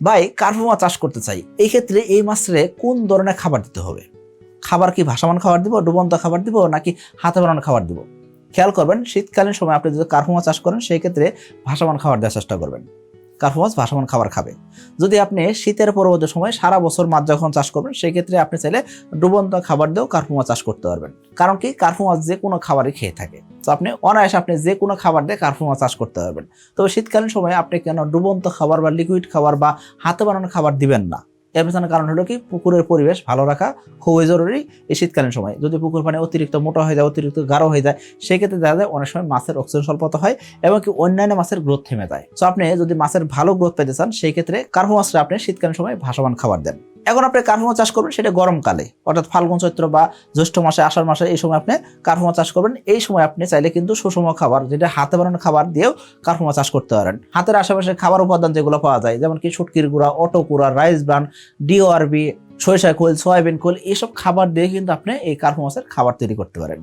ভাই কার্পু মাছ চাষ করতে চাই, এই ক্ষেত্রে এই মাছের কোন ধরনের খাবার দিতে হবে? খাবার কি ভাসমান খাবার দিব, ডুবন্ত খাবার দিব, নাকি হাতে বানানো খাবার দিব? খেয়াল করবেন, শীতকালীন সময় আপনি যদি কার্পু মাছ চাষ করেন সেই ক্ষেত্রে ভাসমান খাবার দেওয়ার চেষ্টা করবেন। কার্পু মাছ ভাসমান খাবার খাবে। যদি আপনি শীতের পরবর্তী সময় সারা বছর মাছ যখন চাষ করবেন সেই ক্ষেত্রে আপনি চাইলে ডুবন্ত খাবার দিয়েও কার্পু মাছ চাষ করতে পারবেন। কারণ কি, কার্পু মাছ যে কোনো খাবারই খেয়ে থাকে, তো আপনি অনায়াসে আপনি যে কোনো খাবার দিয়ে কার্পু মাছ চাষ করতে পারবেন। তবে শীতকালীন সময় আপনি কেন ডুবন্ত খাবার বা লিকুইড খাবার বা হাতে বানানো খাবার দিবেন না? এর পেছনে কারণ হলো কি, পুকুরের পরিবেশ ভালো রাখা খুবই জরুরি এই শীতকালীন সময়। যদি পুকুর পানি অতিরিক্ত মোটা হয়ে যায়, অতিরিক্ত গাঢ় হয়ে যায়, সেক্ষেত্রে দেখা যায় অনেক সময় মাছের অক্সিজেন স্বল্পতা হয় এবং কি অন্যান্য মাছের গ্রোথ থেমে যায়। তো আপনি যদি মাছের ভালো গ্রোথ পেতে চান সেই ক্ষেত্রে কার্পু মাছটা আপনি শীতকালীন সময় ভাসমান খাবার দেন। এখন আপনি কার্পু মাছ চাষ করবেন সেটা গরমকালে, অর্থাৎ ফাল্গুন চৈত্র বা জ্যৈষ্ঠ মাসে, আষাঢ় মাসে, এই সময় আপনি কার্পু মাছ চাষ করবেন। এই সময় আপনি চাইলে কিন্তু সুষম খাবার, যেটা হাতে বানানো খাবার দিয়েও কার্পু মাছ চাষ করতে পারেন। হাতের আশেপাশে খাবার উপাদান যেগুলো পাওয়া যায়, যেমন কি শুটকির গুঁড়া, অটো কুড়া, রাইস ব্রান, ডিওআরবি, সরিষা খোল, সয়াবিন খোল, এইসব খাবার দিয়ে কিন্তু আপনি এই কার্পু মাছের খাবার তৈরি করতে পারেন।